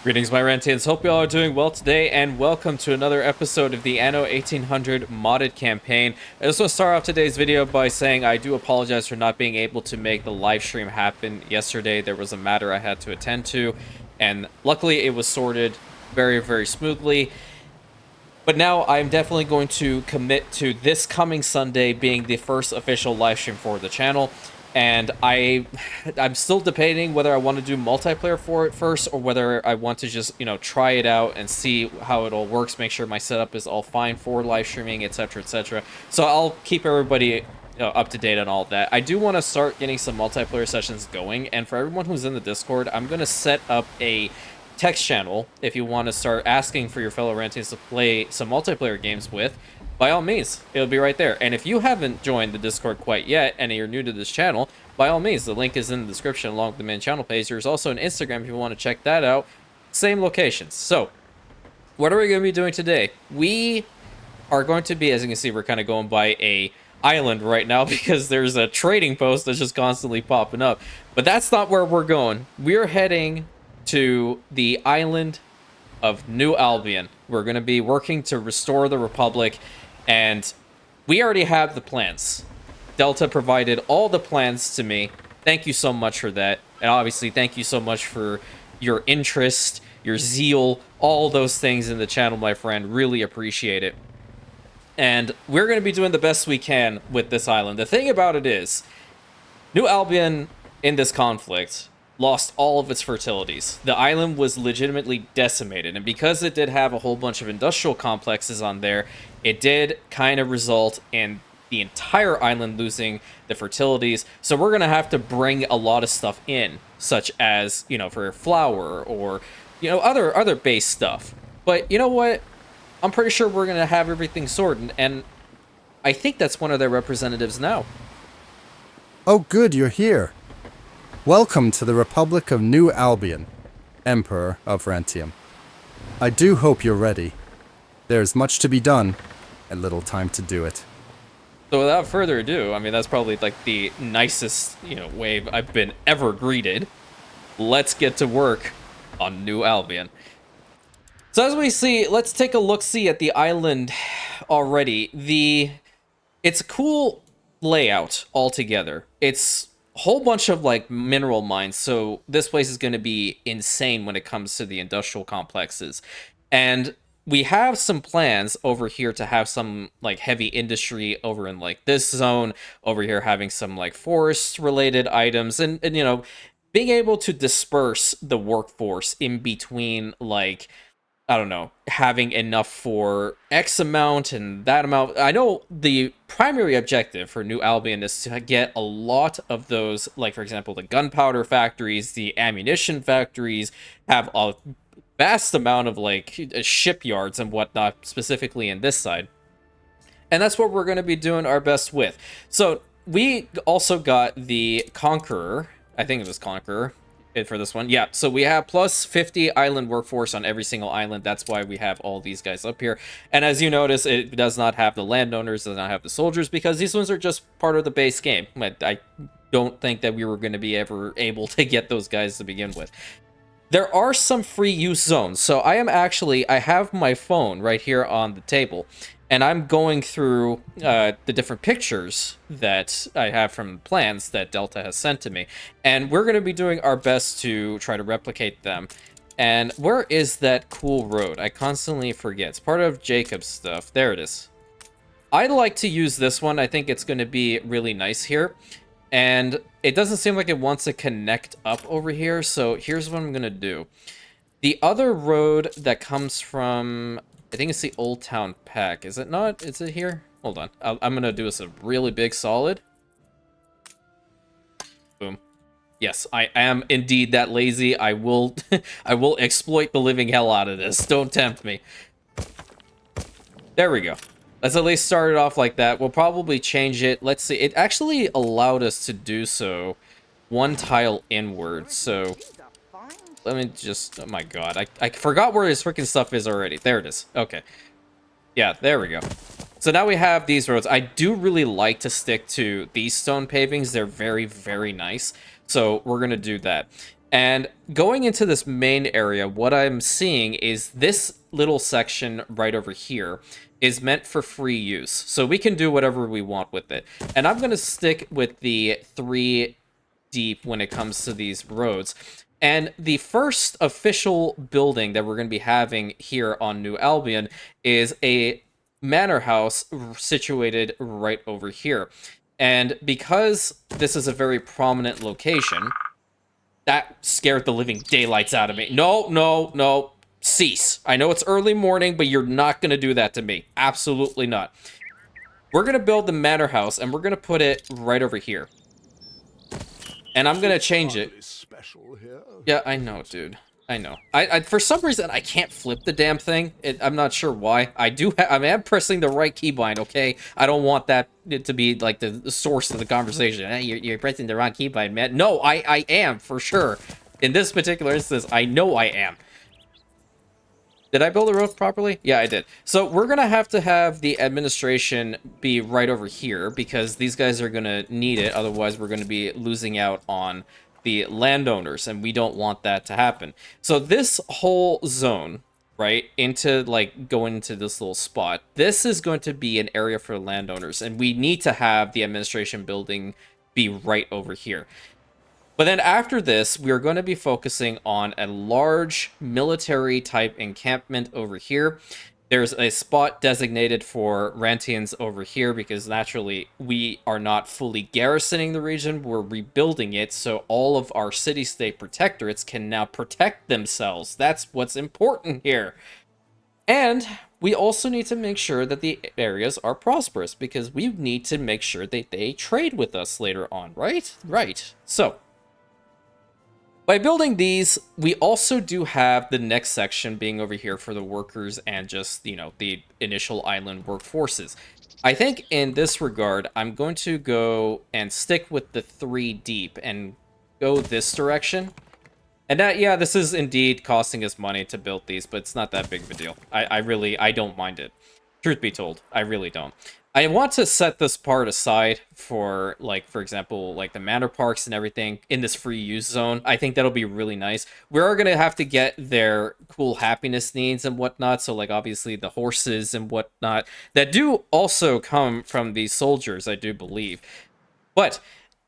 Greetings, my Rantians. Hope you all are doing well today, and welcome to another episode of the Anno 1800 modded campaign. I just want to start off today's video by saying I do apologize for not being able to make the live stream happen yesterday. There was a matter I had to attend to, and luckily it was sorted very, very smoothly. But now I'm definitely going to commit to this coming Sunday being the first official live stream for the channel. And I'm still debating whether I want to do multiplayer for it first or whether I want to just, try it out and see how it all works, make sure my setup is all fine for live streaming, etc., etc. So I'll keep everybody up to date on all of that. I do want to start getting some multiplayer sessions going, and for everyone who's in the Discord, I'm going to set up a text channel if you want to start asking for your fellow Rantians to play some multiplayer games with. By all means, it'll be right there. And if you haven't joined the Discord quite yet and you're new to this channel, by all means, the link is in the description along with the main channel page. There's also an Instagram if you want to check that out. Same locations. So, what are we going to be doing today? We are going to be, as you can see, we're kind of going by a island right now because there's a trading post that's just constantly popping up. But that's not where we're going. We're heading to the island of New Albion. We're going to be working to restore the Republic, and we already have the plans. Delta provided all the plans to me. Thank you so much for that. And obviously, thank you so much for your interest, your zeal, all those things in the channel, my friend. Really appreciate it. And we're going to be doing the best we can with this island. The thing about it is, New Albion in this conflict lost all of its fertilities. The island was legitimately decimated, and because it did have a whole bunch of industrial complexes on there, it did kind of result in the entire island losing the fertilities. So we're gonna have to bring a lot of stuff in, such as, for flour or, other base stuff. But you know what? I'm pretty sure we're gonna have everything sorted, and I think that's one of their representatives now. Oh good, you're here. Welcome to the Republic of New Albion, Emperor of RANTIAN. I do hope you're ready. There's much to be done, and little time to do it. So without further ado, I mean, that's probably like the nicest, way I've been ever greeted. Let's get to work on New Albion. So as we see, let's take a look-see at the island already. It's a cool layout altogether. It's whole bunch of like mineral mines, so this place is going to be insane when it comes to the industrial complexes. And we have some plans over here to have some like heavy industry over in like this zone, over here having some like forest related items, and being able to disperse the workforce in between, like, I don't know, having enough for X amount and that amount. I know the primary objective for New Albion is to get a lot of those, like, for example, the gunpowder factories, the ammunition factories, have a vast amount of, like, shipyards and whatnot, specifically in this side. And that's what we're going to be doing our best with. So we also got the Conqueror. I think it was Conqueror for this one. Yeah, so we have plus 50 island workforce on every single island. That's why we have all these guys up here. And as you notice, it does not have the landowners, does not have the soldiers, because these ones are just part of the base game. I don't think that we were going to be ever able to get those guys to begin with. There are some free use zones. So I have my phone right here on the table, and I'm going through the different pictures that I have from plans that Delta has sent to me. And we're going to be doing our best to try to replicate them. And where is that cool road? I constantly forget. It's part of Jakob's stuff. There it is. I'd like to use this one. I think it's going to be really nice here. And it doesn't seem like it wants to connect up over here. So here's what I'm going to do. The other road that comes from, I think it's the Old Town Pack. Is it not? Is it here? Hold on. I'm going to do this a really big solid. Boom. Yes, I am indeed that lazy. I will I will exploit the living hell out of this. Don't tempt me. There we go. Let's at least start it off like that. We'll probably change it. Let's see. It actually allowed us to do so one tile inward. So let me just... Oh my god. I forgot where his freaking stuff is already. There it is. Okay. Yeah, there we go. So now we have these roads. I do really like to stick to these stone pavings. They're very, very nice. So we're going to do that. And going into this main area, what I'm seeing is this little section right over here is meant for free use. So we can do whatever we want with it. And I'm going to stick with the 3 deep when it comes to these roads. And the first official building that we're going to be having here on New Albion is a manor house situated right over here. And because this is a very prominent location, that scared the living daylights out of me. No, no, no. Cease. I know it's early morning, but you're not going to do that to me. Absolutely not. We're going to build the manor house, and we're going to put it right over here. And I'm going to change it. Yeah, I know, dude. I know. I for some reason, I can't flip the damn thing. I'm not sure why. I am pressing the right keybind, okay? I don't want that to be, like, the source of the conversation. Hey, you're pressing the wrong keybind, man. No, I am, for sure. In this particular instance, I know I am. Did I build the road properly? Yeah, I did. So we're going to have the administration be right over here because these guys are going to need it. Otherwise, we're going to be losing out on the landowners, and we don't want that to happen. So this whole zone, right, into, like, going into this little spot, this is going to be an area for landowners, and we need to have the administration building be right over here. But then after this, we are going to be focusing on a large military-type encampment over here. There's a spot designated for Rantians over here because naturally we are not fully garrisoning the region. We're rebuilding it so all of our city-state protectorates can now protect themselves. That's what's important here. And we also need to make sure that the areas are prosperous because we need to make sure that they trade with us later on, right? Right. So by building these, we also do have the next section being over here for the workers and just, you know, the initial island workforces. I think in this regard, I'm going to go and stick with the 3 deep and go this direction. And that, yeah, this is indeed costing us money to build these, but it's not that big of a deal. I don't mind it. Truth be told, I really don't. I want to set this part aside for, like, for example, like the manor parks and everything in this free use zone. I think that'll be really nice. We are going to have to get their cool happiness needs and whatnot. So, like, obviously the horses and whatnot that do also come from these soldiers, I do believe. But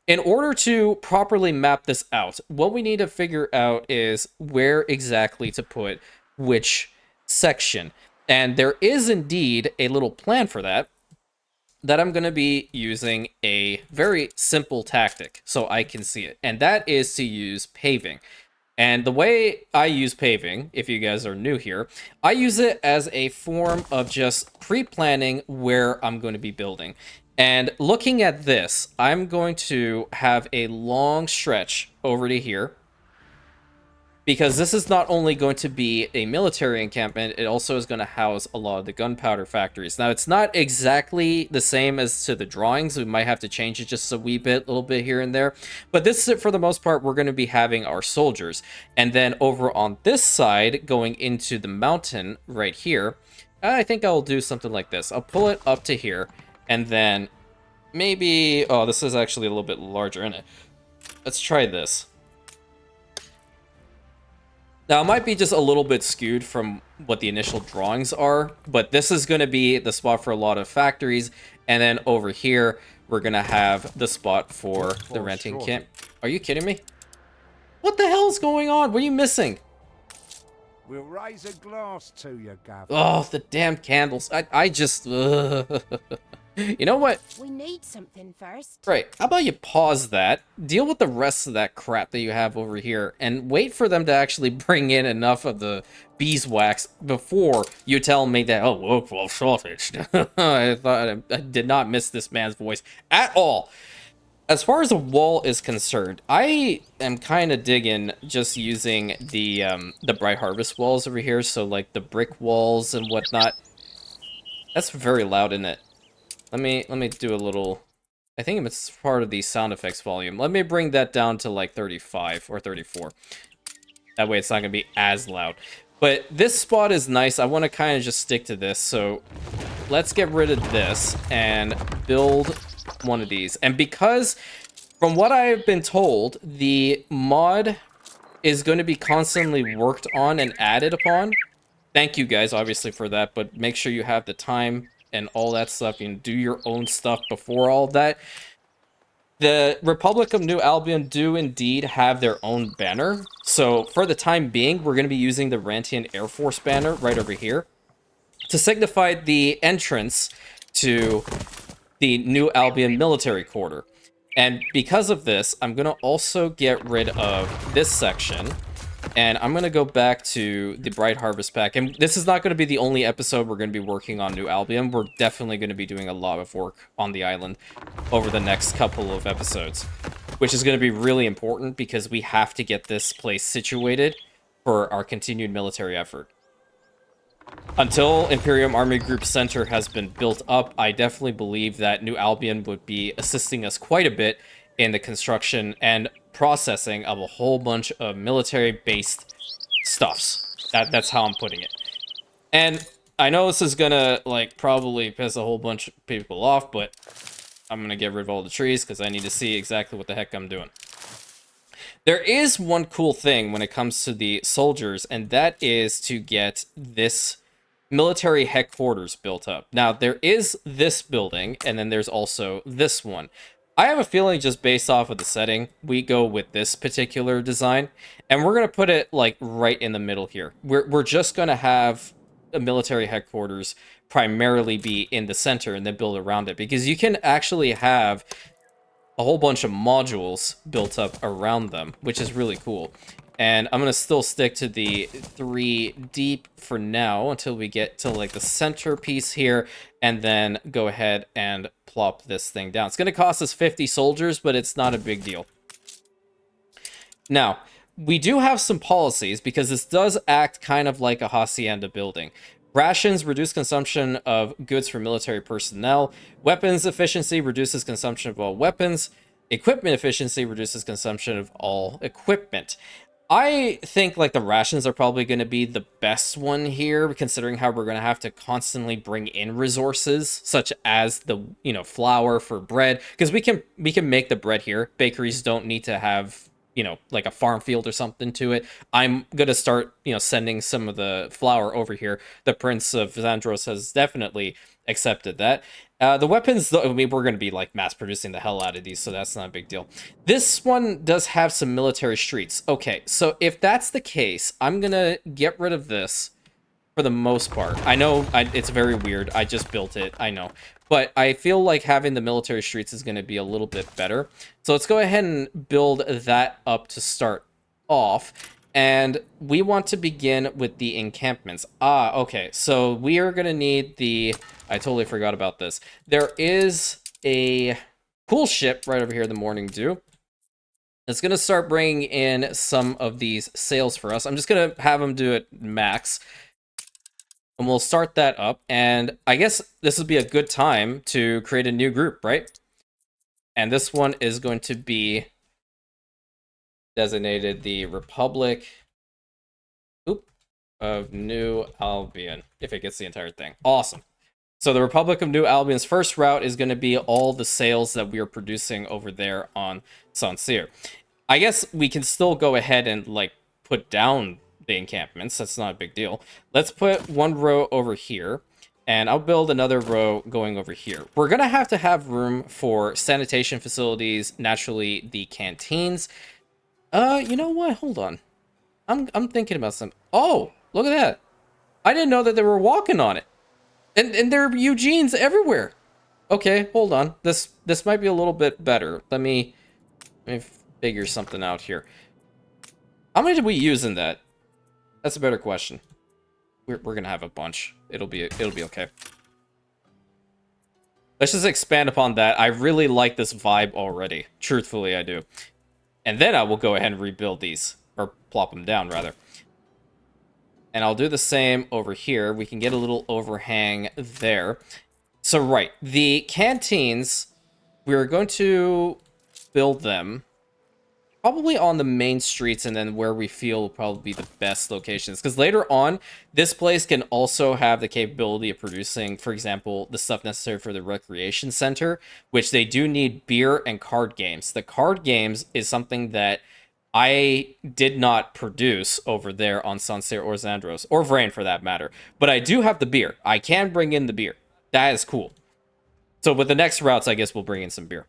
in order to properly map this out, what we need to figure out is where exactly to put which section. And there is indeed a little plan for that I'm going to be using a very simple tactic so I can see it. And that is to use paving. And the way I use paving, if you guys are new here, I use it as a form of just pre-planning where I'm going to be building. And looking at this, I'm going to have a long stretch over to here, because this is not only going to be a military encampment, it also is going to house a lot of the gunpowder factories. Now, it's not exactly the same as to the drawings. We might have to change it just a wee bit, a little bit here and there. But this is it for the most part. We're going to be having our soldiers. And then over on this side, going into the mountain right here, I think I'll do something like this. I'll pull it up to here, and then maybe... Oh, this is actually a little bit larger, isn't it? Let's try this. Now, it might be just a little bit skewed from what the initial drawings are, but this is going to be the spot for a lot of factories, and then over here, we're going to have the spot for the renting camp. Are you kidding me? What the hell is going on? What are you missing? We'll raise a glass to you, Gav. Oh, the damn candles. I just... You know what? We need something first. Right. How about you pause that, deal with the rest of that crap that you have over here, and wait for them to actually bring in enough of the beeswax before you tell me that, oh, workforce shortage. I thought I did not miss this man's voice at all. As far as the wall is concerned, I am kind of digging just using the Bright Harvest walls over here, so like the brick walls and whatnot. That's very loud, isn't it? Let me do a little... I think it's part of the sound effects volume. Let me bring that down to like 35 or 34. That way it's not going to be as loud. But this spot is nice. I want to kind of just stick to this. So let's get rid of this and build one of these. And because, from what I've been told, the mod is going to be constantly worked on and added upon. Thank you guys, obviously, for that, but make sure you have the time and all that stuff. You know, do your own stuff before all that. The Republic of New Albion do indeed have their own banner. So for the time being, we're going to be using the RANTIAN Air Force banner right over here to signify the entrance to the New Albion military quarter. And because of this, I'm going to also get rid of this section. And I'm going to go back to the Bright Harvest pack. And this is not going to be the only episode we're going to be working on New Albion. We're definitely going to be doing a lot of work on the island over the next couple of episodes, which is going to be really important because we have to get this place situated for our continued military effort. Until Imperium Army Group Center has been built up, I definitely believe that New Albion would be assisting us quite a bit in the construction and processing of a whole bunch of military-based stuffs. That's how I'm putting it. And I know this is gonna, like, probably piss a whole bunch of people off, but I'm gonna get rid of all the trees because I need to see exactly what the heck I'm doing. There is one cool thing when it comes to the soldiers, and that is to get this military headquarters built up. Now, there is this building, and then there's also this one. I have a feeling just based off of the setting, we go with this particular design, and we're going to put it like right in the middle here. We're just going to have a military headquarters primarily be in the center and then build around it, because you can actually have a whole bunch of modules built up around them, which is really cool. And I'm going to still stick to the 3 deep for now until we get to like the centerpiece here, and then go ahead and plop this thing down. It's going to cost us 50 soldiers, but it's not a big deal. Now, we do have some policies because this does act kind of like a hacienda building. Rations reduce consumption of goods for military personnel. Weapons efficiency reduces consumption of all weapons. Equipment efficiency reduces consumption of all equipment. I think like the rations are probably going to be the best one here, considering how we're going to have to constantly bring in resources such as the, you know, flour for bread, because we can make the bread here. Bakeries don't need to have, you know, like a farm field or something to it. I'm going to start, you know, sending some of the flour over here. The Prince of Zandros has definitely accepted that. The weapons, though, I mean, we're going to be like mass producing the hell out of these, so that's not a big deal. This one does have some military streets. Okay, so if that's the case, I'm going to get rid of this for the most part. I know it's very weird. I just built it. I know. But I feel like having the military streets is going to be a little bit better. So let's go ahead and build that up to start off. And we want to begin with the encampments. Okay. So we are going to need the... I totally forgot about this. There is a cool ship right over here, the Morning Dew. It's going to start bringing in some of these sails for us. I'm just going to have them do it max. And we'll start that up. And I guess this would be a good time to create a new group, right? And this one is going to be designated the Republic of New Albion, if it gets the entire thing. Awesome. So the Republic of New Albion's first route is going to be all the sails that we are producing over there on Saint-Cyr. I guess we can still go ahead and like put down the encampments. That's not a big deal. Let's put one row over here, and I'll build another row going over here. We're going to have room for sanitation facilities, naturally the canteens. You know what? Hold on. I'm thinking about some... Oh, look at that. I didn't know that they were walking on it. And there are Eugenes everywhere. Okay, hold on. This might be a little bit better. Let me figure something out here. How many did we use in that? That's a better question. We're gonna have a bunch. It'll be okay. Let's just expand upon that. I really like this vibe already. Truthfully, I do. And then I will go ahead and rebuild these. Or plop them down, rather. And I'll do the same over here. We can get a little overhang there. So, right. The canteens, we're going to build them probably on the main streets, and then where we feel will probably be the best locations. Because later on, this place can also have the capability of producing, for example, the stuff necessary for the recreation center, which they do need beer and card games. The card games is something that I did not produce over there on Sancerre or Xandros, or Vrain for that matter. But I do have the beer. I can bring in the beer. That is cool. So with the next routes, I guess we'll bring in some beer.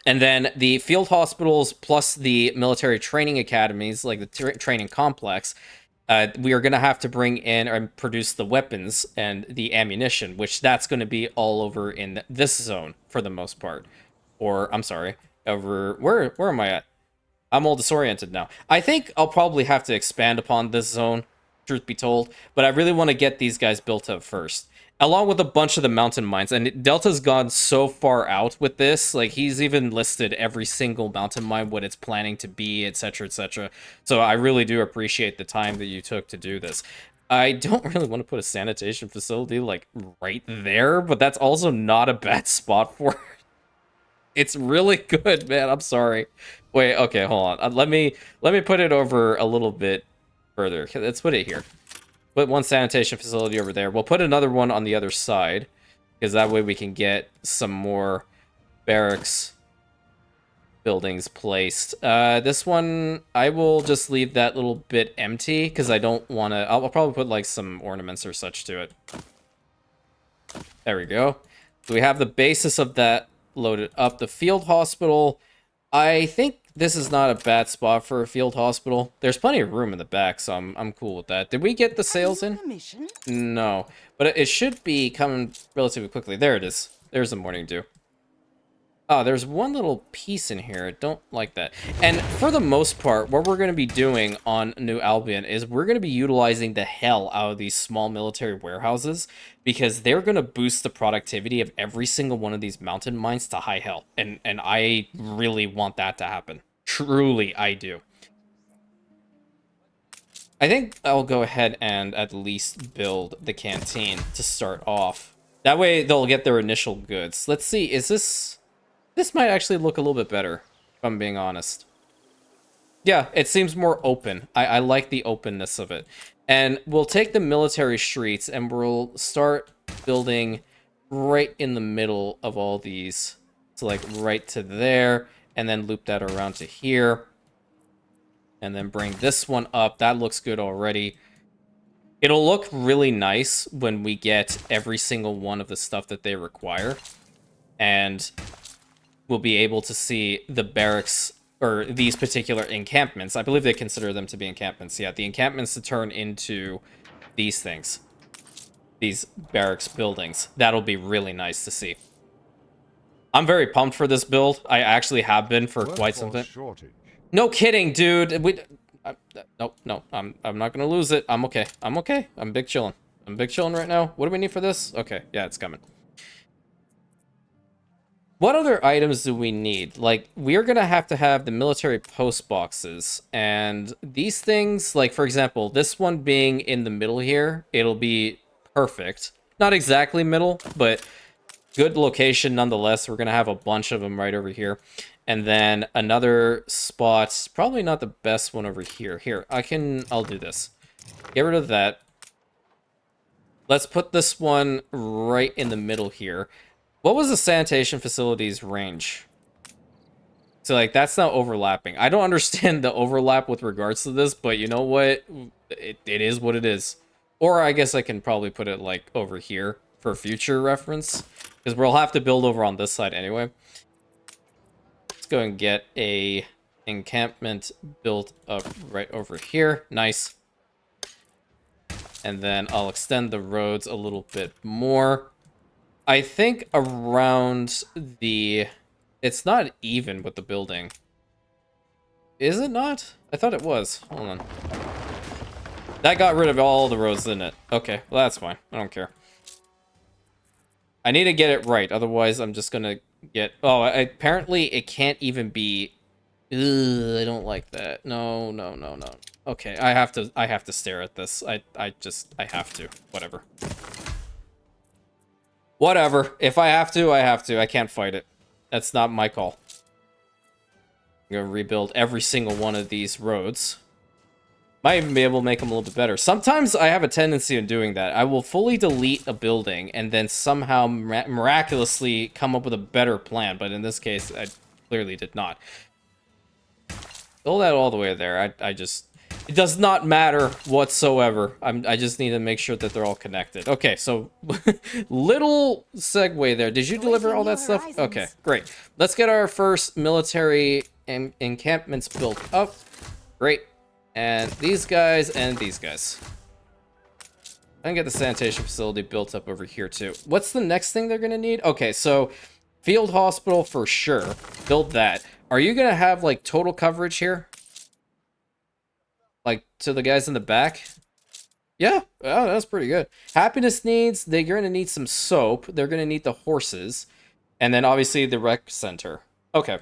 And then the field hospitals plus the military training academies, like the training complex, we are going to have to bring in and produce the weapons and the ammunition, which that's going to be all over in this zone for the most part. Or, I'm sorry, over... Where am I at? I'm all disoriented now. I think I'll probably have to expand upon this zone, truth be told, but I really want to get these guys built up first, along with a bunch of the mountain mines. And Delta's gone so far out with this, like he's even listed every single mountain mine, what it's planning to be, etc., etc. So I really do appreciate the time that you took to do this. I don't really want to put a sanitation facility like right there, but that's also not a bad spot for it. It's really good, man. I'm sorry. Wait, okay, hold on. Let me put it over a little bit further. Let's put it here. Put one sanitation facility over there. We'll put another one on the other side, because that way we can get some more barracks buildings placed. This one, I will just leave that little bit empty, because I don't want to... I'll probably put, like, some ornaments or such to it. There we go. So we have the basis of that loaded up. The field hospital, I think this is not a bad spot for a field hospital. There's plenty of room in the back, so I'm cool with that. Did we get the sales in? No, but it should be coming relatively quickly. There it is. There's the morning dew. Oh, there's one little piece in here. I don't like that. And for the most part, what we're going to be doing on New Albion is we're going to be utilizing the hell out of these small military warehouses, because they're going to boost the productivity of every single one of these mountain mines to high hell. And I really want that to happen. Truly, I do. I think I'll go ahead and at least build the canteen to start off. That way they'll get their initial goods. Let's see, is this... This might actually look a little bit better, if I'm being honest. Yeah, it seems more open. I like the openness of it. And we'll take the military streets and we'll start building right in the middle of all these. So like right to there, and then loop that around to here. And then bring this one up. That looks good already. It'll look really nice when we get every single one of the stuff that they require. And we'll be able to see the barracks, or these particular encampments. I believe they consider them to be encampments. Yeah, the encampments to turn into these things. These barracks buildings. That'll be really nice to see. I'm very pumped for this build. I actually have been for quite some time. No kidding, dude. No, I'm not gonna lose it. I'm okay. I'm okay. I'm big chilling. I'm big chilling right now. What do we need for this? Okay, yeah, it's coming. What other items do we need? Like, we're gonna have to have the military post boxes, and these things, like, for example, this one being in the middle here, it'll be perfect. Not exactly middle, but good location nonetheless. We're gonna have a bunch of them right over here. And then another spot, probably not the best one over here. Here, I'll do this. Get rid of that. Let's put this one right in the middle here. What was the sanitation facilities range? So, like, that's not overlapping. I don't understand the overlap with regards to this, but you know what? It is what it is. Or I guess I can probably put it, like, over here for future reference, because we'll have to build over on this side anyway. Let's go and get a encampment built up right over here. Nice. And then I'll extend the roads a little bit more. I think around the... It's not even with the building. Is it not? I thought it was. Hold on. That got rid of all the roads, didn't it? Okay, well that's fine. I don't care. I need to get it right, otherwise I'm just gonna get... Oh, apparently it can't even be... Ugh, I don't like that. No. Okay, I have to stare at this. I have to. Whatever. Whatever. If I have to, I have to. I can't fight it. That's not my call. I'm gonna rebuild every single one of these roads. Might even be able to make them a little bit better. Sometimes I have a tendency of doing that. I will fully delete a building and then somehow miraculously come up with a better plan. But in this case, I clearly did not. Build that all the way there. I just... It does not matter whatsoever. I just need to make sure that they're all connected. Okay, so little segue there. Did you deliver all that stuff? Okay, great. Let's get our first military encampments built up. Great. And these guys and these guys. And get the sanitation facility built up over here too. What's the next thing they're gonna need? Okay, so field hospital for sure. Build that. Are you gonna have like total coverage here? Like to the guys in the back? Yeah, oh, that's pretty good. Happiness needs, they're gonna need some soap. They're gonna need the horses. And then obviously the rec center. Okay.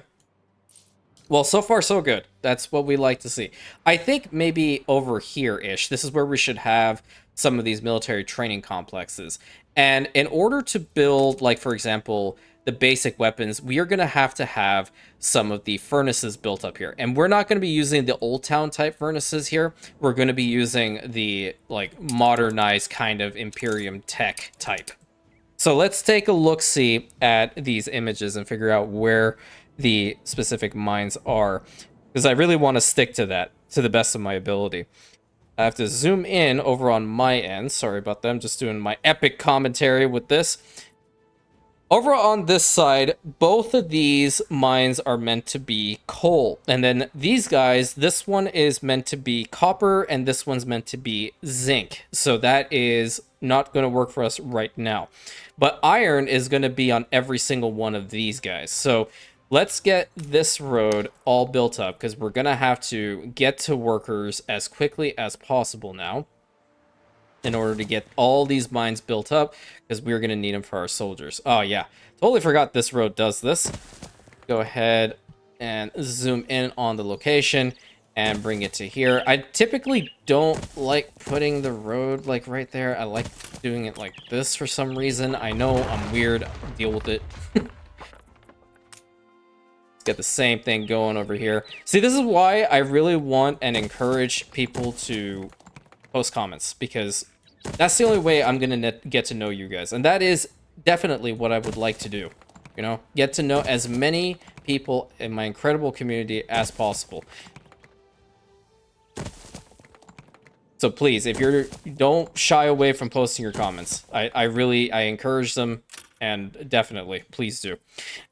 Well, so far so good. That's what we like to see. I think maybe over here-ish, this is where we should have some of these military training complexes. And in order to build, like, for example, the basic weapons, we are going to have some of the furnaces built up here. And we're not going to be using the old town type furnaces here. We're going to be using the, like, modernized kind of Imperium tech type. So let's take a look-see at these images and figure out where the specific mines are, because I really want to stick to that to the best of my ability. I have to zoom in over on my end. Sorry about that. I'm just doing my epic commentary with this. Over on this side, both of these mines are meant to be coal. And then these guys, this one is meant to be copper and this one's meant to be zinc. So that is not going to work for us right now. But iron is going to be on every single one of these guys. So let's get this road all built up because we're going to have to get to workers as quickly as possible now in order to get all these mines built up because we're going to need them for our soldiers. Oh, yeah. Totally forgot this road does this. Go ahead and zoom in on the location and bring it to here. I typically don't like putting the road like right there. I like doing it like this for some reason. I know I'm weird. Deal with it. Get the same thing going over here. See, this is why I really want and encourage people to post comments, because that's the only way I'm gonna get to know you guys, and that is definitely what I would like to do. You know, get to know as many people in my incredible community as possible. So please, if don't shy away from posting your comments. I encourage them. And definitely, please do.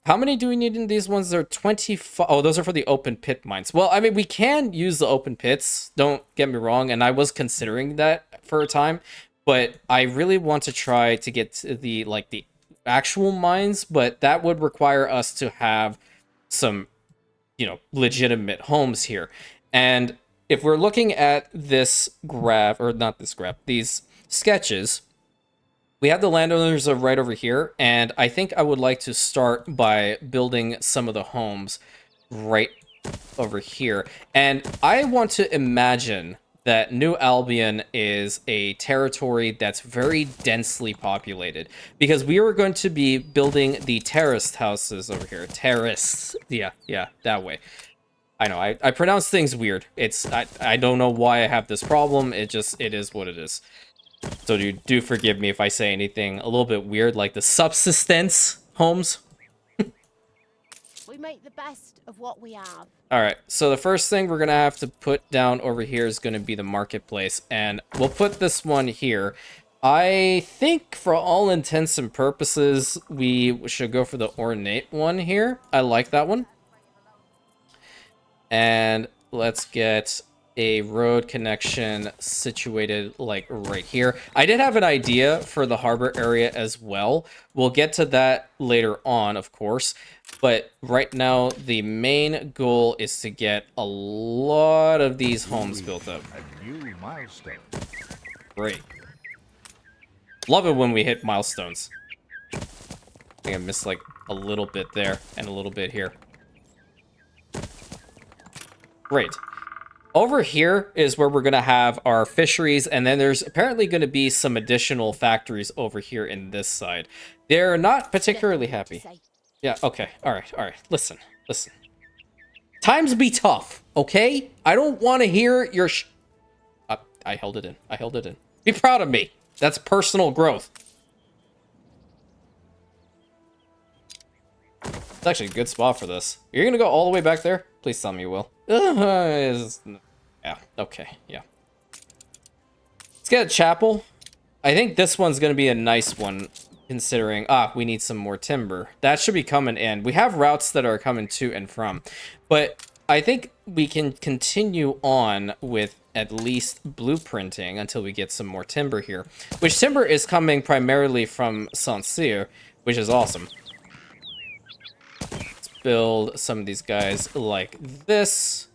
How many do we need in these ones? There are 25. Oh, those are for the open pit mines. Well, I mean, we can use the open pits. Don't get me wrong. And I was considering that for a time. But I really want to try to get to the actual mines. But that would require us to have some, legitimate homes here. And if we're looking at this graph, or not this graph, these sketches, we have the landowners are right over here, and I think I would like to start by building some of the homes right over here. And I want to imagine that New Albion is a territory that's very densely populated, because we are going to be building the terraced houses over here. Terraced, yeah, that way. I know, I pronounce things weird. I don't know why I have this problem. It is what it is. So do forgive me if I say anything a little bit weird, like the subsistence homes. We make the best of what we have. All right, so the first thing we're going to have to put down over here is going to be the marketplace. And we'll put this one here. I think for all intents and purposes, we should go for the ornate one here. I like that one. And let's get a road connection situated like right here. I did have an idea for the harbor area as well. We'll get to that later on, of course. But right now, the main goal is to get a lot of these homes built up. A new milestone. Great. Love it when we hit milestones. I think I missed like a little bit there and a little bit here. Great. Over here is where we're going to have our fisheries, and then there's apparently going to be some additional factories over here in this side. They're not particularly happy. Yeah, okay. All right. Listen. Times be tough, okay? I don't want to hear your I held it in. Be proud of me. That's personal growth. It's actually a good spot for this. You're going to go all the way back there? Please tell me you will. Yeah, okay, yeah. Let's get a chapel. I think this one's going to be a nice one, considering... we need some more timber. That should be coming in. We have routes that are coming to and from. But I think we can continue on with at least blueprinting until we get some more timber here. Which timber is coming primarily from Saint-Cyr, which is awesome. Let's build some of these guys like this.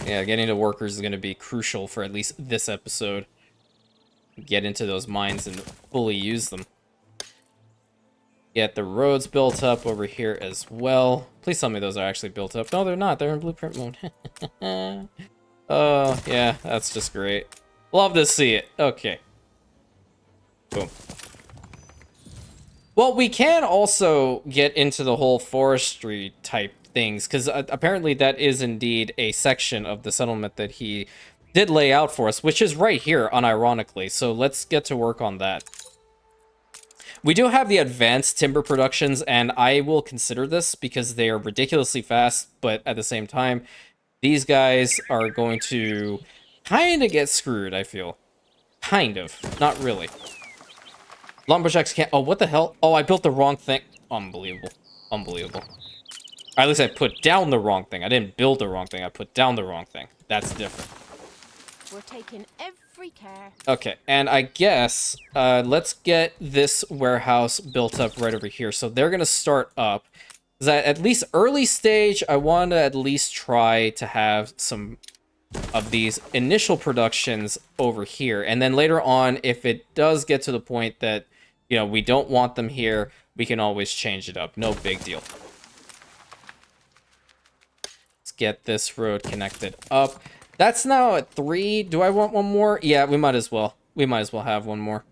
Yeah, getting the workers is going to be crucial for at least this episode. Get into those mines and fully use them. Get the roads built up over here as well. Please tell me those are actually built up. No, they're not. They're in blueprint mode. Oh, yeah, that's just great. Love to see it. Okay. Boom. Well, we can also get into the whole forestry type things, because apparently that is indeed a section of the settlement that he did lay out for us, which is right here, unironically. So let's get to work on that. We do have the advanced timber productions, and I will consider this because they are ridiculously fast, but at the same time, these guys are going to kind of get screwed, I feel. Kind of. Not really. Lumberjacks can't... Oh, what the hell? Oh, I built the wrong thing. Unbelievable. Unbelievable. Or at least I put down the wrong thing. I didn't build the wrong thing. I put down the wrong thing. That's different. We're taking every care. Okay, and I guess let's get this warehouse built up right over here. So they're going to start up. At least early stage, I want to at least try to have some of these initial productions over here. And then later on, if it does get to the point that, you know, we don't want them here, we can always change it up. No big deal. Let's get this road connected up. That's now at 3. Do I want one more? Yeah, we might as well. We might as well have one more.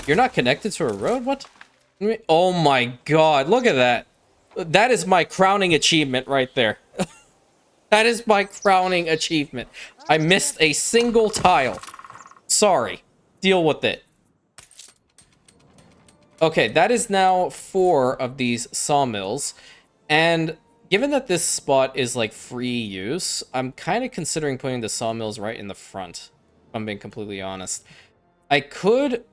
You're not connected to a road? What? Oh my god, look at that. That is my crowning achievement right there. That is my crowning achievement. I missed a single tile. Sorry. Deal with it. Okay, that is now 4 of these sawmills. And given that this spot is like free use, I'm kind of considering putting the sawmills right in the front, if I'm being completely honest. I could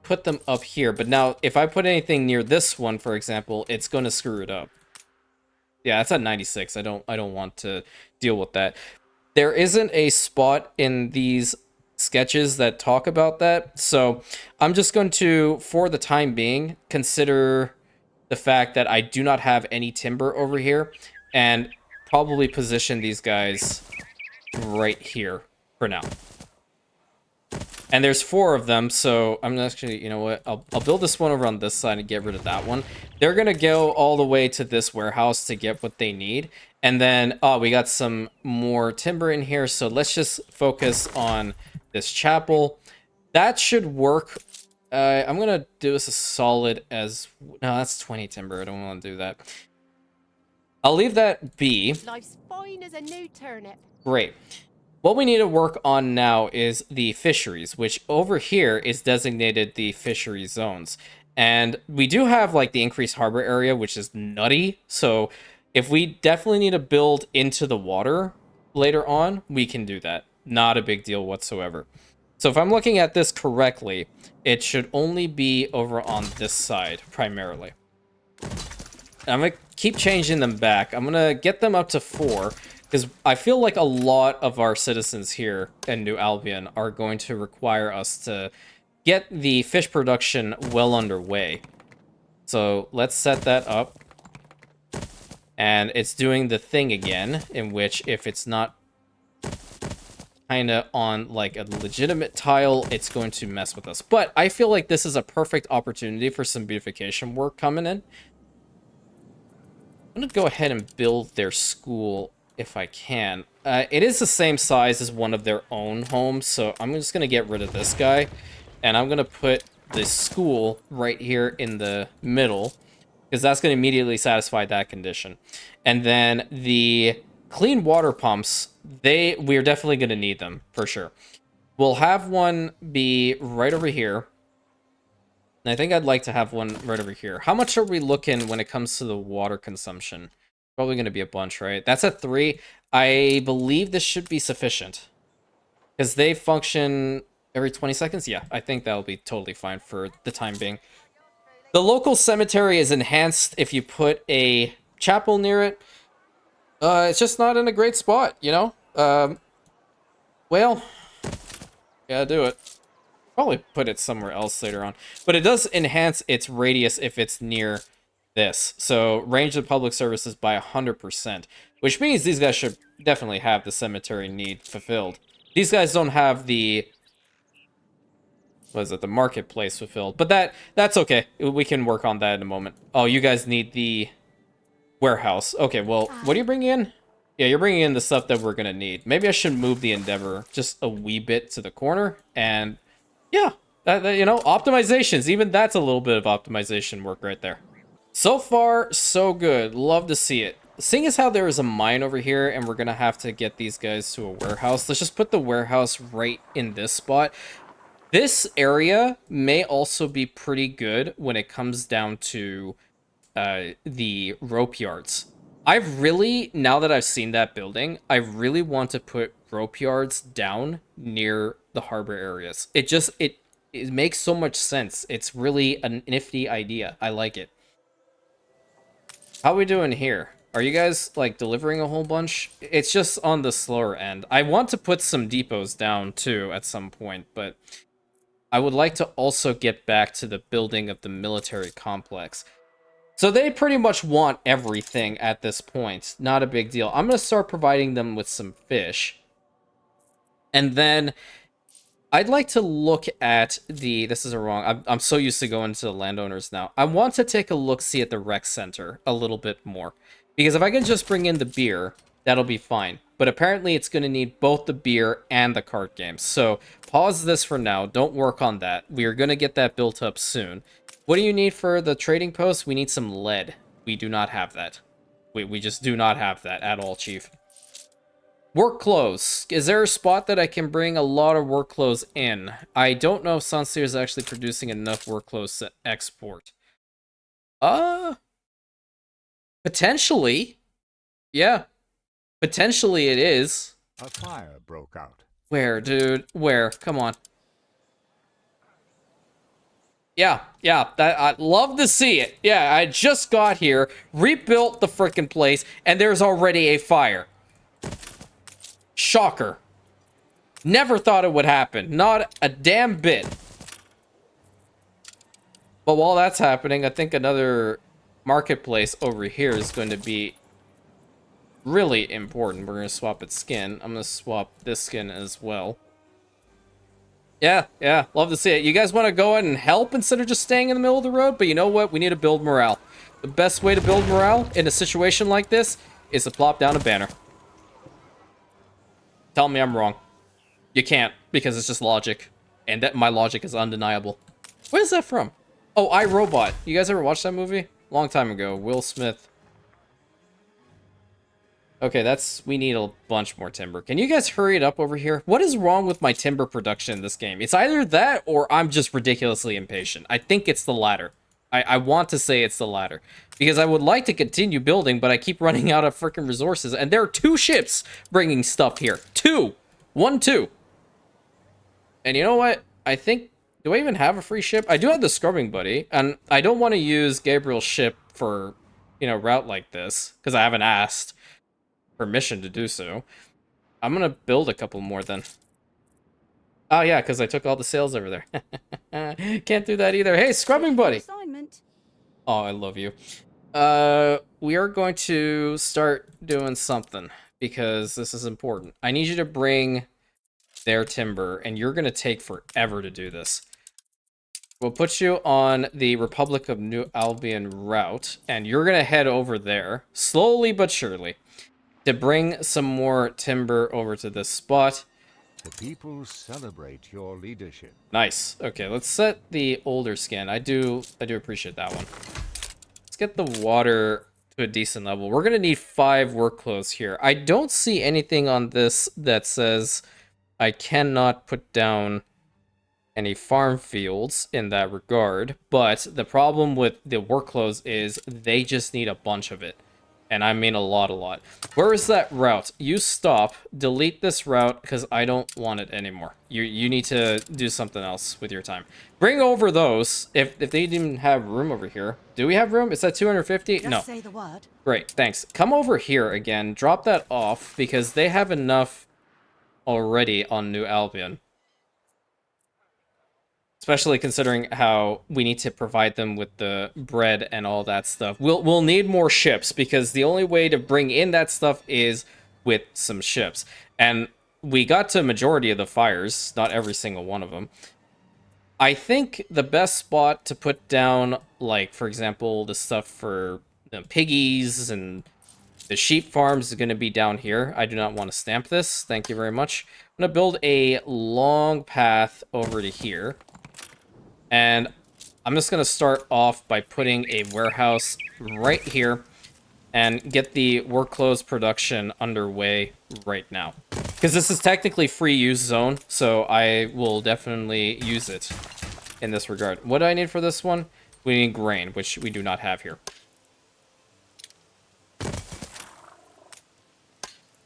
put them up here, but now if I put anything near this one, for example, it's going to screw it up. Yeah, that's at 96. I don't want to deal with that. There isn't a spot in these sketches that talk about that, so I'm just going to, for the time being, consider the fact that I do not have any timber over here, and probably position these guys right here for now. And there's 4 of them, so I'm actually, you know what, I'll build this one over on this side and get rid of that one. They're gonna go all the way to this warehouse to get what they need. And then, oh, we got some more timber in here, so let's just focus on this chapel. That should work. I'm gonna do this as solid as... No, that's 20 timber. I don't want to do that. I'll leave that be. Life's fine as a new turnip. Great. What we need to work on now is the fisheries, which over here is designated the fishery zones. And we do have like the increased harbor area, which is nutty. So if we definitely need to build into the water later on, we can do that. Not a big deal whatsoever. So if I'm looking at this correctly, it should only be over on this side primarily. I'm going to keep changing them back. I'm going to get them up to 4. Because I feel like a lot of our citizens here in New Albion are going to require us to get the fish production well underway. So let's set that up. And it's doing the thing again, in which if it's not kind of on like a legitimate tile, it's going to mess with us. But I feel like this is a perfect opportunity for some beautification work coming in. I'm going to go ahead and build their school if I can. It is the same size as one of their own homes, so I'm just going to get rid of this guy, and I'm going to put the school right here in the middle, because that's going to immediately satisfy that condition. And then the clean water pumps, we're definitely going to need them, for sure. We'll have one be right over here, and I think I'd like to have one right over here. How much are we looking when it comes to the water consumption? Probably going to be a bunch, right? That's a 3. I believe this should be sufficient. Because they function every 20 seconds? Yeah, I think that'll be totally fine for the time being. The local cemetery is enhanced if you put a chapel near it. It's just not in a great spot, you know? Well, gotta do it. Probably put it somewhere else later on. But it does enhance its radius if it's near this. So range the public services by 100%. Which means these guys should definitely have the cemetery need fulfilled. These guys don't have the... what is it? The marketplace fulfilled. But that's okay. We can work on that in a moment. Oh, you guys need the warehouse. Okay, well, what are you bringing in? Yeah, you're bringing in the stuff that we're going to need. Maybe I should move the Endeavor just a wee bit to the corner. And yeah, you know, optimizations. Even that's a little bit of optimization work right there. So far, so good. Love to see it. Seeing as how there is a mine over here and we're going to have to get these guys to a warehouse, let's just put the warehouse right in this spot. This area may also be pretty good when it comes down to the rope yards. I've really, now that I've seen that building, I really want to put rope yards down near the harbor areas. It makes so much sense. It's really a nifty idea. I like it. How are we doing here? Are you guys, like, delivering a whole bunch? It's just on the slower end. I want to put some depots down, too, at some point, but I would like to also get back to the building of the military complex. So they pretty much want everything at this point. Not a big deal. I'm going to start providing them with some fish. And then I'd like to look at the... this is wrong. I'm so used to going to the landowners now. I want to take a look-see at the rec center a little bit more. Because if I can just bring in the beer, that'll be fine. But apparently it's going to need both the beer and the card games. So pause this for now. Don't work on that. We are going to get that built up soon. What do you need for the trading post? We need some lead. We do not have that. We just do not have that at all, Chief. Work clothes. Is there a spot that I can bring a lot of work clothes in? I don't know if Sunseer is actually producing enough work clothes to export. Potentially. Yeah. Potentially it is. A fire broke out. Where, dude? Where? Come on. Yeah, I'd love to see it. Yeah, I just got here, rebuilt the frickin' place, and there's already a fire. Shocker. Never thought it would happen. Not a damn bit. But while that's happening, I think another marketplace over here is going to be really important. We're going to swap its skin. I'm going to swap this skin as well. Yeah, love to see it. You guys want to go in and help instead of just staying in the middle of the road? But you know what? We need to build morale. The best way to build morale in a situation like this is to plop down a banner. Tell me I'm wrong. You can't, because it's just logic. And that my logic is undeniable. Where is that from? Oh, iRobot. You guys ever watched that movie? Long time ago. Will Smith. Okay, we need a bunch more timber. Can you guys hurry it up over here? What is wrong with my timber production in this game? It's either that or I'm just ridiculously impatient. I think it's the latter. I want to say it's the latter. Because I would like to continue building, but I keep running out of freaking resources. And there are 2 ships bringing stuff here. 2! 1, 2. And you know what? I think... do I even have a free ship? I do have the scrubbing buddy. And I don't want to use Gabriel's ship for, you know, route like this. Because I haven't asked permission to do so. I'm gonna build a couple more then. Oh yeah, because I took all the sales over there. Can't do that either. Hey, scrubbing buddy. Oh, I love you. We are going to start doing something because this is important. I need you to bring their timber, and you're gonna take forever to do this. We'll put you on the Republic of New Albion route, and you're gonna head over there slowly but surely to bring some more timber over to this spot. The people celebrate your leadership. Nice. Okay, let's set the older skin. I do appreciate that one. Let's get the water to a decent level. We're gonna need 5 work clothes here. I don't see anything on this that says I cannot put down any farm fields in that regard, but the problem with the work clothes is they just need a bunch of it. And I mean a lot, a lot. Where is that route? You stop, delete this route, because I don't want it anymore. You need to do something else with your time. Bring over those, if they didn't even have room over here. Do we have room? Is that 250? Just No. say the word. Great, thanks. Come over here again, drop that off, because they have enough already on New Albion. Especially considering how we need to provide them with the bread and all that stuff. We'll need more ships, because the only way to bring in that stuff is with some ships. And we got to majority of the fires, not every single one of them. I think the best spot to put down, like, for example, the stuff for the piggies and the sheep farms is going to be down here. I do not want to stamp this. Thank you very much. I'm going to build a long path over to here. And I'm just going to start off by putting a warehouse right here and get the work clothes production underway right now. Because this is technically free use zone, so I will definitely use it in this regard. What do I need for this one? We need grain, which we do not have here.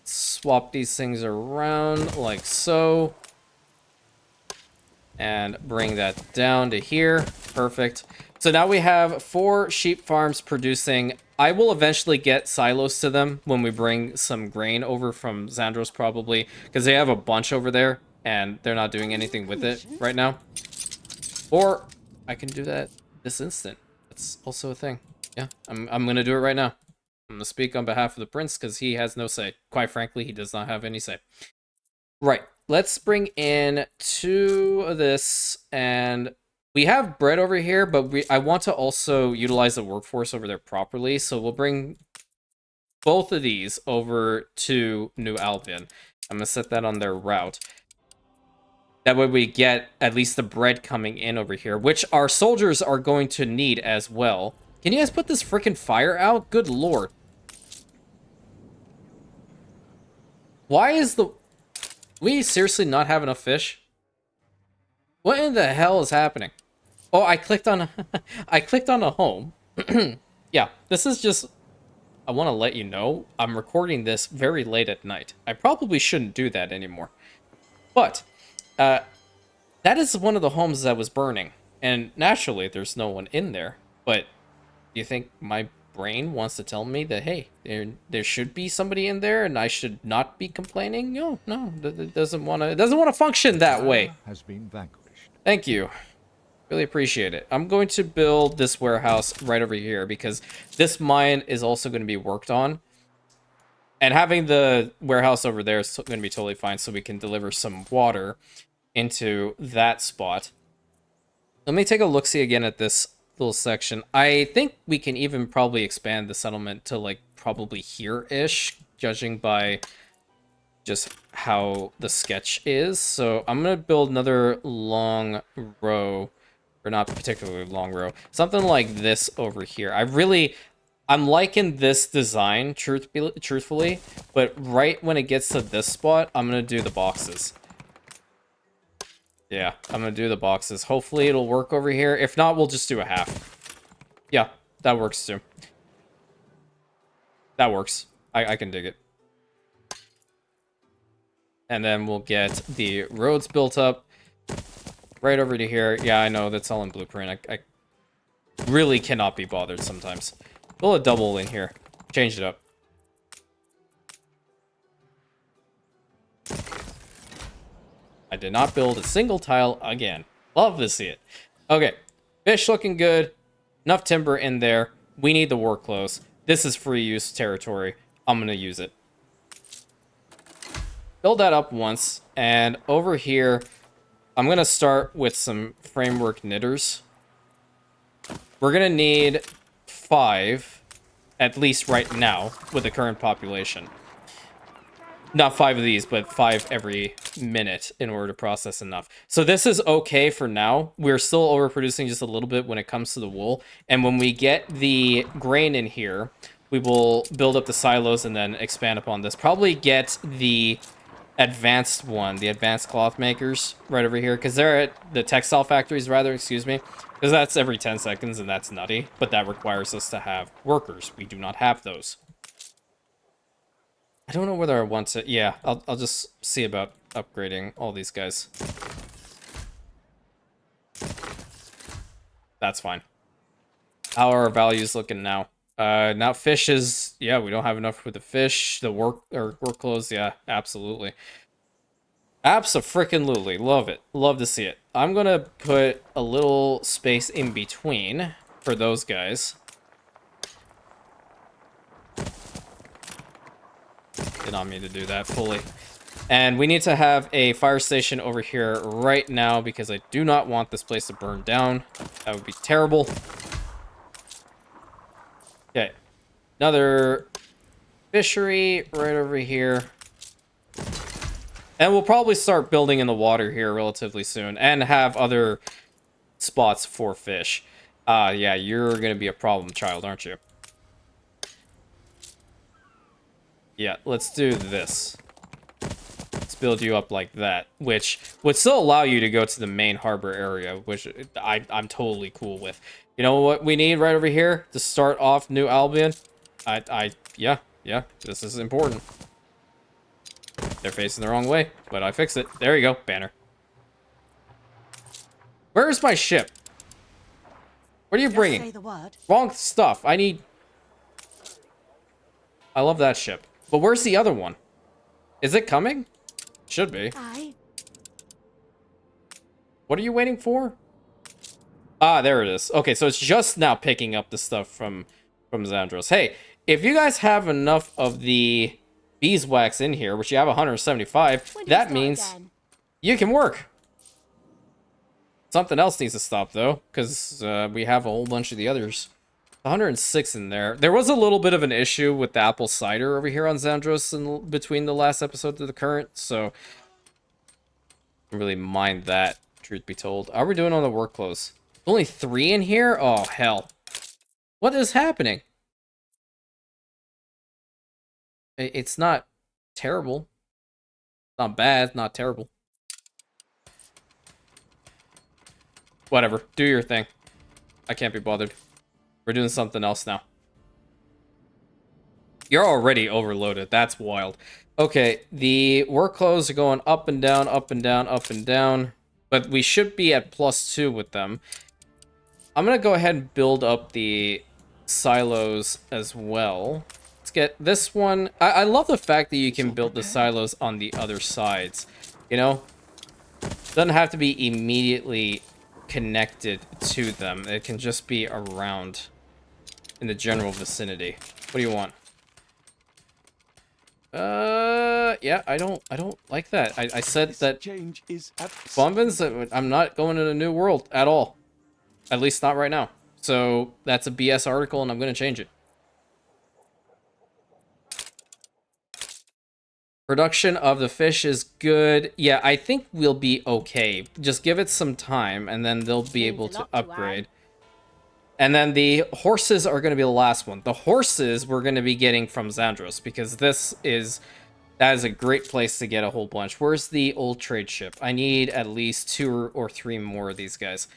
Swap these things around like so. And bring that down to here. Perfect. So now we have 4 sheep farms producing. I will eventually get silos to them when we bring some grain over from Xandros probably, because they have a bunch over there and they're not doing anything with it right now. Or I can do that this instant. That's also a thing. Yeah, I'm going to do it right now. I'm going to speak on behalf of the prince because he has no say. Quite frankly, he does not have any say. Right. Let's bring in 2 of this, and we have bread over here, but I want to also utilize the workforce over there properly, so we'll bring both of these over to New Albion. I'm going to set that on their route. That way we get at least the bread coming in over here, which our soldiers are going to need as well. Can you guys put this freaking fire out? Good lord. Why is the... We seriously not have enough fish? What in the hell is happening? Oh, I clicked on I clicked on a home. Yeah, this is just, I want to let you know I'm recording this very late at night. I probably shouldn't do that anymore. But that is one of the homes that was burning, and naturally there's no one in there. But do you think my brain wants to tell me that, hey, there should be somebody in there and I should not be complaining? No, it doesn't want to function that way. Has been vanquished. Thank you. Really appreciate it. I'm going to build this warehouse right over here because this mine is also going to be worked on. And having the warehouse over there is going to be totally fine, so we can deliver some water into that spot. Let me take a look-see again at this little section. I think we can even probably expand the settlement to like probably here-ish, judging by just how the sketch is. So I'm gonna build another long row, or not particularly long row, something like this over here. I'm liking this design truthfully, but right when it gets to this spot, I'm gonna do the boxes. Yeah, I'm gonna do the boxes. Hopefully it'll work over here. If not, we'll just do a half. Yeah, that works too. That works. I can dig it. And then we'll get the roads built up right over to here. Yeah, I know, that's all in blueprint. I really cannot be bothered sometimes. Build a double in here. Change it up. I did not build a single tile again. Love to see it. Okay, fish looking good. Enough timber in there. We need the work clothes. This is free use territory. I'm gonna use it. Build that up once, and over here, I'm gonna start with some framework knitters. We're gonna need 5, at least right now, with the current population. Not 5 of these, but 5 every minute in order to process enough. So this is okay for now. We're still overproducing just a little bit when it comes to the wool. And when we get the grain in here, we will build up the silos and then expand upon this. Probably get the advanced one, the advanced cloth makers right over here, because they're at the textile factories, rather, excuse me. Because that's every 10 seconds, and that's nutty. But that requires us to have workers. We do not have those. I don't know whether I want to. Yeah, I'll just see about upgrading all these guys. That's fine. How are our values looking now? Now fish is, yeah, we don't have enough for the fish. The work clothes, yeah, absolutely. Abso-freaking-lutely. Love it. Love to see it. I'm gonna put a little space in between for those guys. Did not mean to do that fully. And we need to have a fire station over here right now because I do not want this place to burn down. That would be terrible. Okay. Another fishery right over here. And we'll probably start building in the water here relatively soon and have other spots for fish. Yeah, you're going to be a problem child, aren't you? Yeah, let's do this. Let's build you up like that, which would still allow you to go to the main harbor area, which I'm totally cool with. You know what we need right over here to start off New Albion? Yeah, this is important. They're facing the wrong way, but I fixed it. There you go, banner. Where's my ship? What are you bringing? Say the word. Wrong stuff. I love that ship. But where's the other one? Is it coming? Should be. Aye. What are you waiting for? Ah, there it is. Okay, so it's just now picking up the stuff from Xandros. Hey, if you guys have enough of the beeswax in here, which you have 175, that means you can work. Something else needs to stop, though, because we have a whole bunch of the others. 106 in there. There was a little bit of an issue with the apple cider over here on Xandros in between the last episode to the current, so I don't really mind that, truth be told. How are we doing on the work clothes? Only 3 in here? Oh, hell. What is happening? It's not terrible. Not bad, not terrible. Whatever, do your thing. I can't be bothered. We're doing something else now. You're already overloaded. That's wild. Okay, the work clothes are going up and down, up and down, up and down. But we should be at +2 with them. I'm going to go ahead and build up the silos as well. Let's get this one. I love the fact that you can build the silos on the other sides. You know? Doesn't have to be immediately connected to them. It can just be around in the general vicinity. What do you want? Yeah, I don't like that. I said that Bombins, I'm not going in a new world at all. At least not right now. So that's a BS article and I'm going to change it. Production of the fish is good. Yeah, I think we'll be okay. Just give it some time and then they'll be able to upgrade. And then the horses are going to be the last one. The horses we're going to be getting from Xandros because that is a great place to get a whole bunch. Where's the old trade ship? I need at least 2 or 3 more of these guys.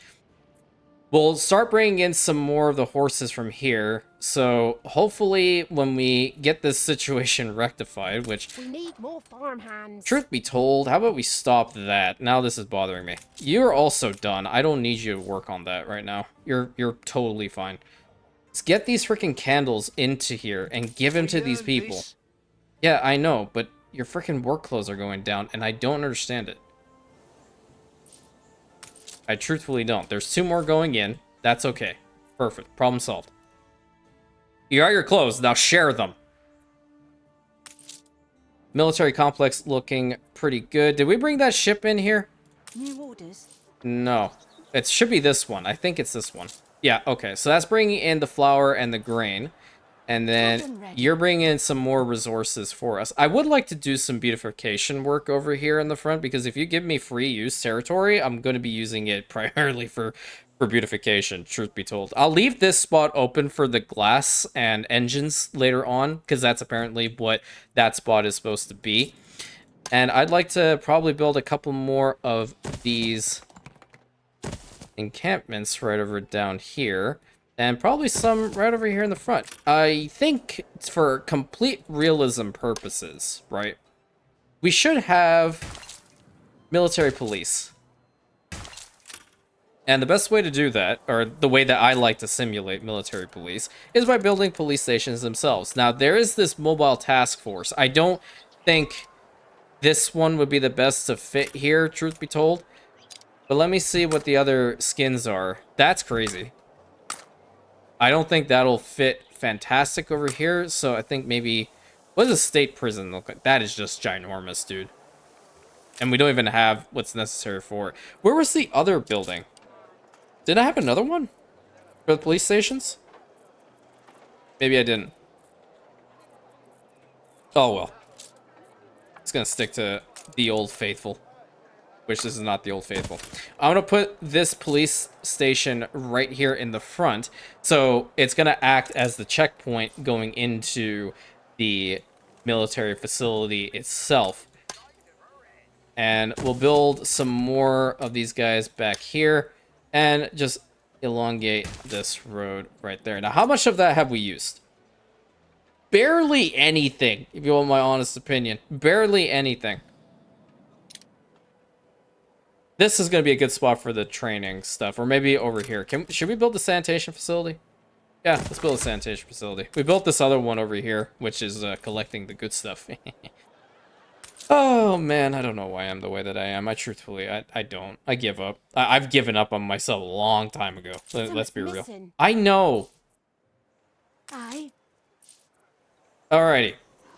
We'll start bringing in some more of the horses from here. So hopefully when we get this situation rectified, which... We need more farmhands. Truth be told, how about we stop that? Now this is bothering me. You're also done. I don't need you to work on that right now. You're totally fine. Let's get these freaking candles into here and give them to these people. Yeah, I know, but your freaking work clothes are going down and I don't understand it. I truthfully don't. There's 2 more going in. That's okay. Perfect. Problem solved. You got your clothes. Now share them. Military complex looking pretty good. Did we bring that ship in here? New orders? No. It should be this one. I think it's this one. Yeah, okay. So that's bringing in the flour and the grain. And then you're bringing in some more resources for us. I would like to do some beautification work over here in the front, because if you give me free use territory, I'm going to be using it primarily for beautification, truth be told. I'll leave this spot open for the glass and engines later on, because that's apparently what that spot is supposed to be. And I'd like to probably build a couple more of these encampments right over down here. And probably some right over here in the front. I think for complete realism purposes, right? We should have military police. And the best way to do that, or the way that I like to simulate military police, is by building police stations themselves. Now, there is this mobile task force. I don't think this one would be the best to fit here, truth be told. But let me see what the other skins are. That's crazy. I don't think that'll fit fantastic over here, so I think maybe... What does a state prison look like? That is just ginormous, dude. And we don't even have what's necessary for it. Where was the other building? Did I have another one for the police stations? Maybe I didn't. Oh, well. It's gonna stick to the Old Faithful. Which this is not the Old Faithful. I'm gonna put this police station right here in the front. So it's gonna act as the checkpoint going into the military facility itself. And we'll build some more of these guys back here. And just elongate this road right there. Now, how much of that have we used? Barely anything, if you want my honest opinion. Barely anything. This is going to be a good spot for the training stuff. Or maybe over here. Should we build the sanitation facility? Yeah, let's build a sanitation facility. We built this other one over here, which is collecting the good stuff. Oh, man, I don't know why I'm the way that I am. I truthfully, I don't. I give up. I've given up on myself a long time ago. Let's be real. Missing. I know. Aye. Alrighty.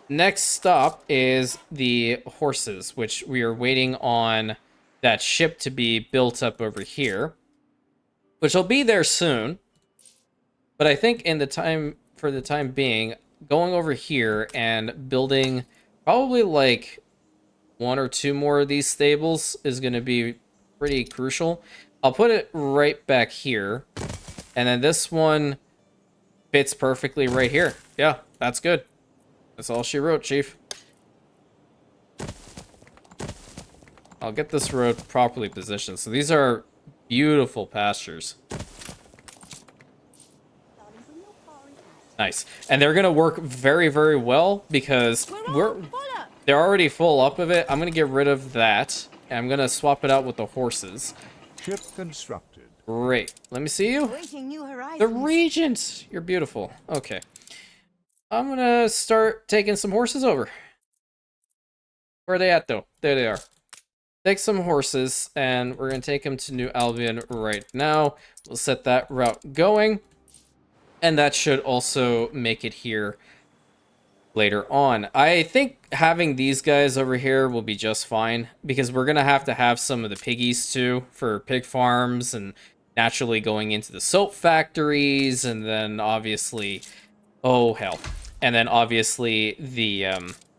Next stop is the horses, which we are waiting on that ship to be built up over here, which will be there soon. But I think for the time being, going over here and building probably like 1 or 2 more of these stables is going to be pretty crucial. I'll put it right back here. And then this one fits perfectly right here. Yeah, that's good. That's all she wrote, Chief. I'll get this road properly positioned. So these are beautiful pastures. Nice. And they're going to work very, very well because they're already full up of it. I'm going to get rid of that. And I'm going to swap it out with the horses. Ship constructed. Great. Let me see you. Awaiting new horizons. The Regent. You're beautiful. Okay. I'm going to start taking some horses over. Where are they at, though? There they are. Take some horses, and we're going to take them to New Albion right now. We'll set that route going. And that should also make it here later on. I think having these guys over here will be just fine, because we're going to have some of the piggies too for pig farms, and naturally going into the soap factories, and then obviously, oh hell, and then obviously the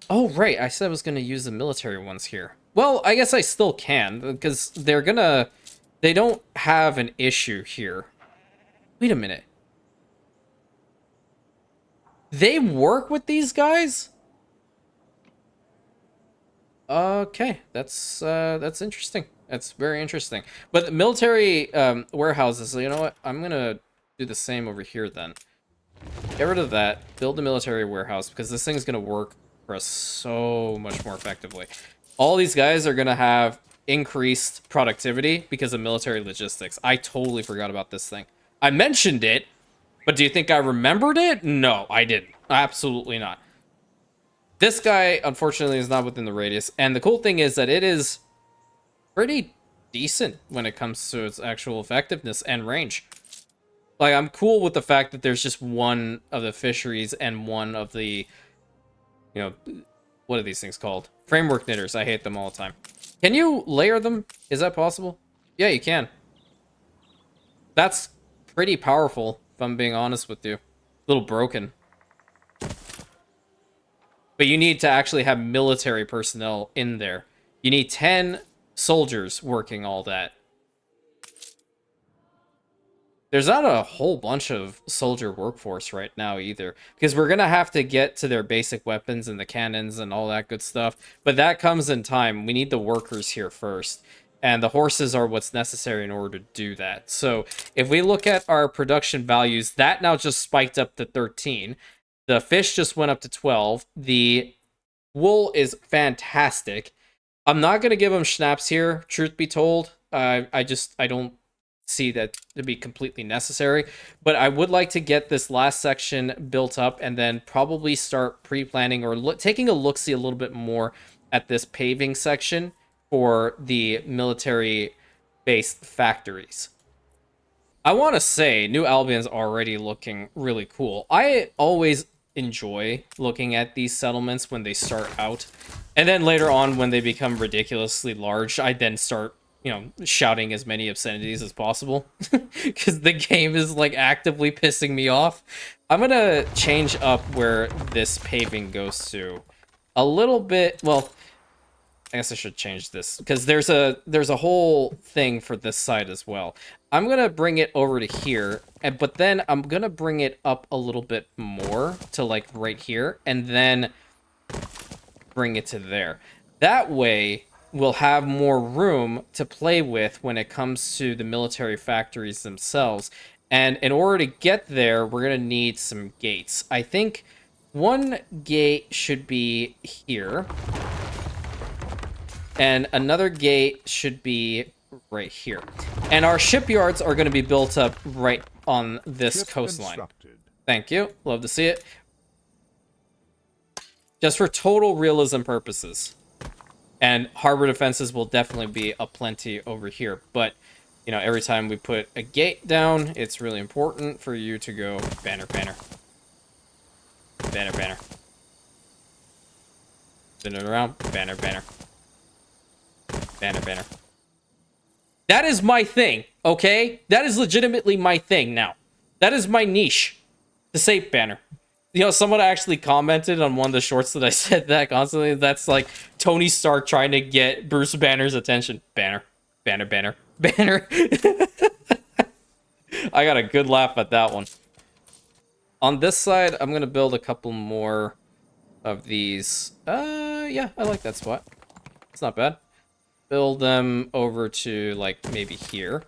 oh right, I said I was going to use the military ones here. Well, I guess I still can, because they don't have an issue here. Wait a minute. They work with these guys? Okay, that's interesting. That's very interesting. But the military warehouses, you know what? I'm gonna do the same over here then. Get rid of that. Build the military warehouse, because this thing's gonna work for us so much more effectively. All these guys are gonna have increased productivity because of military logistics. I totally forgot about this thing. I mentioned it, but do you think I remembered it? No, I didn't. Absolutely not. This guy, unfortunately, is not within the radius. And the cool thing is that it is pretty decent when it comes to its actual effectiveness and range. Like, I'm cool with the fact that there's just one of the fisheries and one of the, you know, what are these things called? Framework knitters. I hate them all the time. Can you layer them? Is that possible? Yeah, you can. That's pretty powerful, if I'm being honest with you. A little broken. But you need to actually have military personnel in there. You need 10 soldiers working all that. There's not a whole bunch of soldier workforce right now either, because we're going to have to get to their basic weapons and the cannons and all that good stuff. But that comes in time. We need the workers here first. And the horses are what's necessary in order to do that. So if we look at our production values, that now just spiked up to 13. The fish just went up to 12. The wool is fantastic. I'm not going to give them schnapps here, truth be told. I don't see that to be completely necessary. But I would like to get this last section built up and then probably start pre-planning or taking a look-see a little bit more at this paving section for the military-based factories. I want to say New Albion's already looking really cool. I always enjoy looking at these settlements when they start out. And then later on, when they become ridiculously large, I then start, shouting as many obscenities as possible. Because the game is, like, actively pissing me off. I'm going to change up where this paving goes to a little bit. Well, I guess I should change this because there's a whole thing for this side as well. I'm gonna bring it over to here, but then I'm gonna bring it up a little bit more to like right here, and then bring it to there. That way, we'll have more room to play with when it comes to the military factories themselves. And in order to get there, we're gonna need some gates. I think one gate should be here. And another gate should be right here. And our shipyards are going to be built up right on this coastline. Thank you. Love to see it. Just for total realism purposes. And harbor defenses will definitely be aplenty over here. But, every time we put a gate down, it's really important for you to go banner, banner. Banner, banner. Spin it around. Banner, banner. Banner, banner. That is my thing, okay? That is legitimately my thing now. That is my niche. To say banner. Someone actually commented on one of the shorts that I said that constantly. That's like Tony Stark trying to get Bruce Banner's attention. Banner. Banner, banner. Banner. I got a good laugh at that one. On this side, I'm going to build a couple more of these. Yeah, I like that spot. It's not bad. Build them over to, like, maybe here.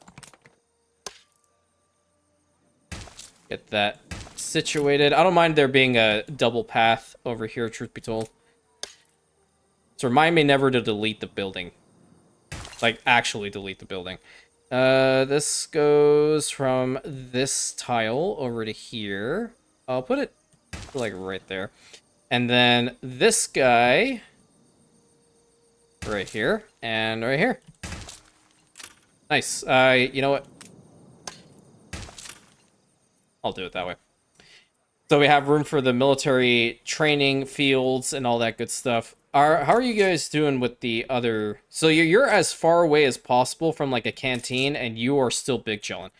Get that situated. I don't mind there being a double path over here, truth be told. So remind me never to delete the building. Like, actually delete the building. This goes from this tile over to here. I'll put it, like, right there. And then this guy... right here, and right here. Nice. You know what? I'll do it that way. So we have room for the military training fields and all that good stuff. How are you guys doing with the other... So you're as far away as possible from, like, a canteen, and you are still big chillin'.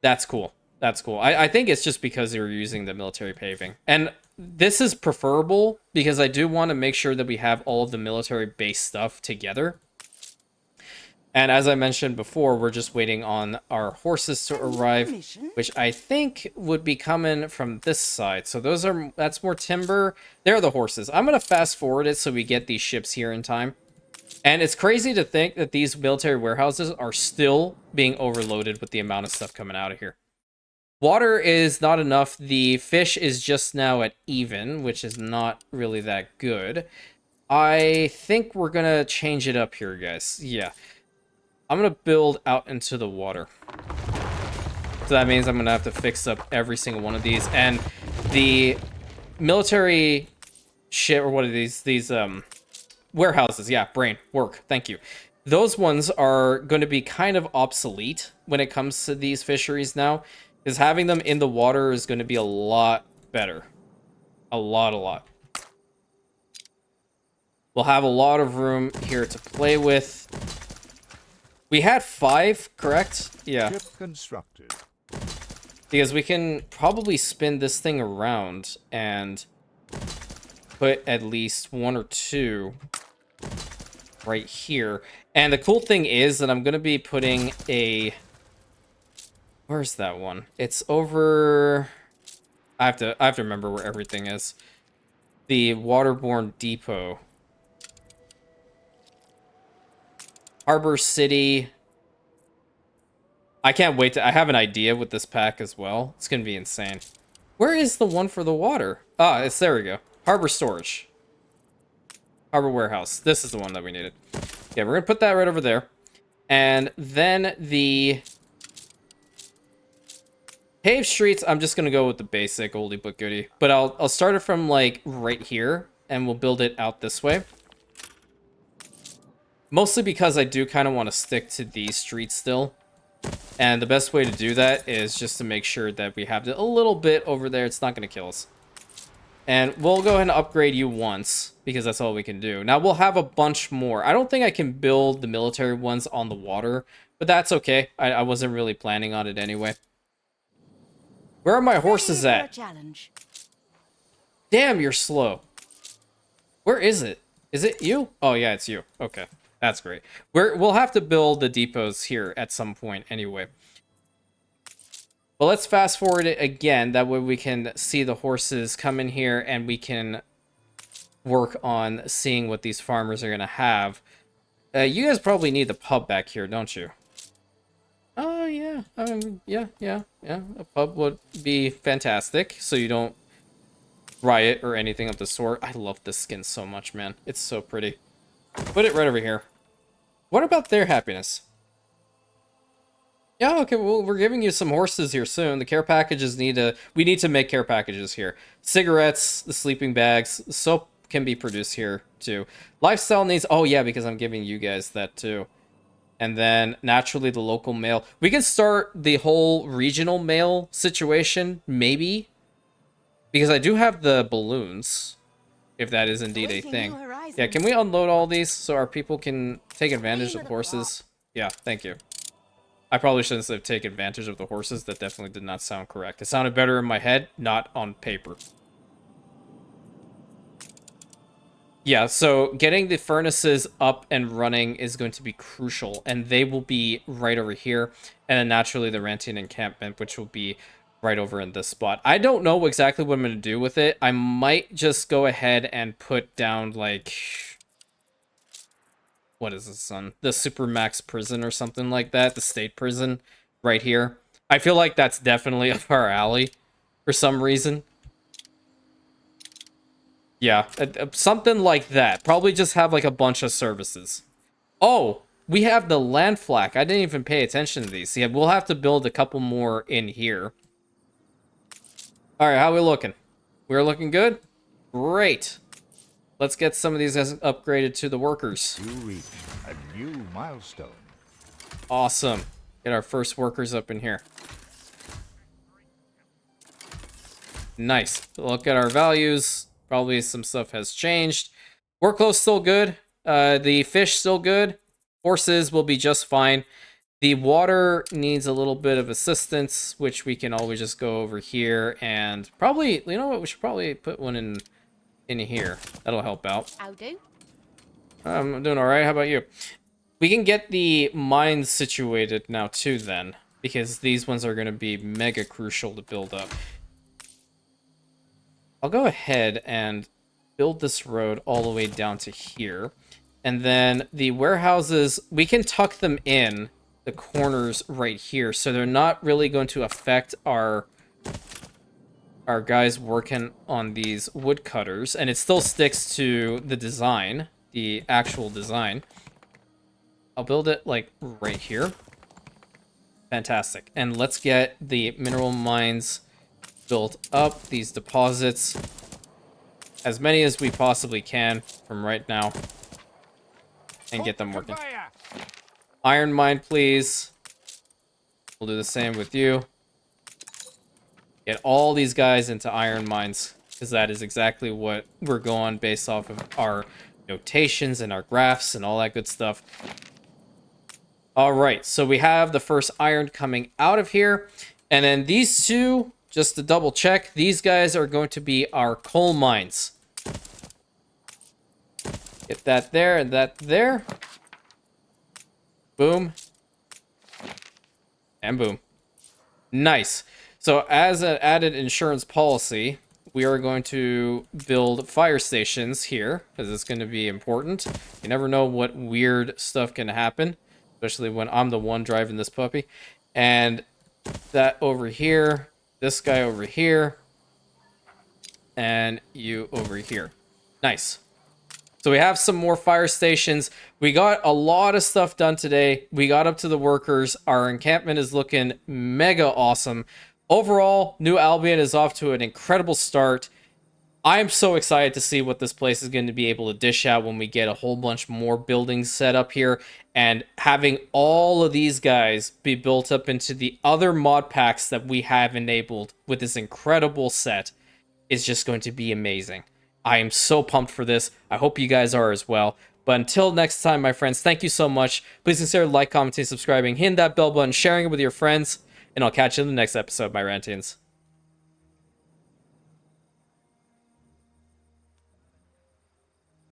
That's cool. That's cool. I think it's just because you're using the military paving. And this is preferable because I do want to make sure that we have all of the military-based stuff together. And as I mentioned before, we're just waiting on our horses to arrive, which I think would be coming from this side. So that's more timber. They're the horses. I'm going to fast forward it so we get these ships here in time. And it's crazy to think that these military warehouses are still being overloaded with the amount of stuff coming out of here. Water is not enough. The fish is just now at even, which is not really that good. I think we're going to change it up here, guys. Yeah. I'm going to build out into the water. So that means I'm going to have to fix up every single one of these. And the military shit, or what are these warehouses. Yeah, brain. Work. Thank you. Those ones are going to be kind of obsolete when it comes to these fisheries now. Because having them in the water is going to be a lot better. A lot. We'll have a lot of room here to play with. We had 5, correct? Yeah. Ship constructed. Because we can probably spin this thing around and put at least 1 or 2 right here. And the cool thing is that I'm going to be putting a... Where's that one? It's over... I have to remember where everything is. The waterborne depot. Harbor City. I can't wait to... I have an idea with this pack as well. It's going to be insane. Where is the one for the water? Ah, it's... There we go. Harbor Storage. Harbor Warehouse. This is the one that we needed. Yeah, we're going to put that right over there. And then the... Paved streets, I'm just going to go with the basic oldie but goodie. But I'll start it from, like, right here. And we'll build it out this way. Mostly because I do kind of want to stick to these streets still. And the best way to do that is just to make sure that we have a little bit over there. It's not going to kill us. And we'll go ahead and upgrade you once, because that's all we can do. Now, we'll have a bunch more. I don't think I can build the military ones on the water, but that's okay. I wasn't really planning on it anyway. Where are my horses at? Damn, you're slow. Where is it? Is it you? Oh, yeah, it's you. Okay, that's great. We'll have to build the depots here at some point anyway. But let's fast forward it again. That way we can see the horses come in here and we can work on seeing what these farmers are going to have. You guys probably need the pub back here, don't you? Oh, yeah. Yeah. A pub would be fantastic, so you don't riot or anything of the sort. I love this skin so much, man. It's so pretty. Put it right over here. What about their happiness? Yeah, okay, well, we're giving you some horses here soon. The care packages we need to make care packages here. Cigarettes, the sleeping bags, soap can be produced here too. Lifestyle needs, oh yeah, because I'm giving you guys that too. And then naturally the local mail. We can start the whole regional mail situation, maybe. Because I do have the balloons, if that is indeed a thing. Yeah, can we unload all these so our people can take advantage of horses? Yeah, thank you. I probably shouldn't have taken advantage of the horses. That definitely did not sound correct. It sounded better in my head, not on paper. Yeah, so getting the furnaces up and running is going to be crucial, and they will be right over here. And then naturally the RANTIAN encampment, which will be right over in this spot. I don't know exactly what I'm going to do with it. I might just go ahead and put down, like... What is this one? The Supermax prison or something like that. The state prison right here. I feel like that's definitely up our alley for some reason. Yeah, something like that. Probably just have like a bunch of services. Oh, we have the land flak. I didn't even pay attention to these. Yeah, we'll have to build a couple more in here. All right, how are we looking? We're looking good? Great. Let's get some of these guys upgraded to the workers. You reach a new milestone. Awesome. Get our first workers up in here. Nice. Look at our values. Probably some stuff has changed. Workload still good. The fish still good. Horses will be just fine. The water needs a little bit of assistance, which we can always just go over here and probably, you know what, we should probably put one in here. That'll help out. I'll do. I'm doing all right. How about you? We can get the mines situated now too then, because these ones are going to be mega crucial to build up. I'll go ahead and build this road all the way down to here. And then the warehouses, we can tuck them in the corners right here, so they're not really going to affect our guys working on these woodcutters, and it still sticks to the design, the actual design. I'll build it like right here. Fantastic. And let's get the mineral mines built up, these deposits, as many as we possibly can from right now, and get them working. Iron mine, please. We'll do the same with you. Get all these guys into iron mines, because that is exactly what we're going based off of our notations and our graphs and all that good stuff. All right, so we have the first iron coming out of here. And then these two, just to double check, these guys are going to be our coal mines. Get that there and that there. Boom. And boom. Nice. So as an added insurance policy, we are going to build fire stations here, because it's going to be important. You never know what weird stuff can happen, especially when I'm the one driving this puppy. And that over here, this guy over here, and you over here. Nice. So we have some more fire stations. We got a lot of stuff done today. We got up to the workers. Our encampment is looking mega awesome. Overall, New Albion is off to an incredible start. I'm so excited to see what this place is going to be able to dish out when we get a whole bunch more buildings set up here. And having all of these guys be built up into the other mod packs that we have enabled with this incredible set is just going to be amazing. I am so pumped for this. I hope you guys are as well. But until next time, my friends, thank you so much. Please consider like, commenting, subscribing, hitting that bell button, sharing it with your friends, and I'll catch you in the next episode, my Rantians.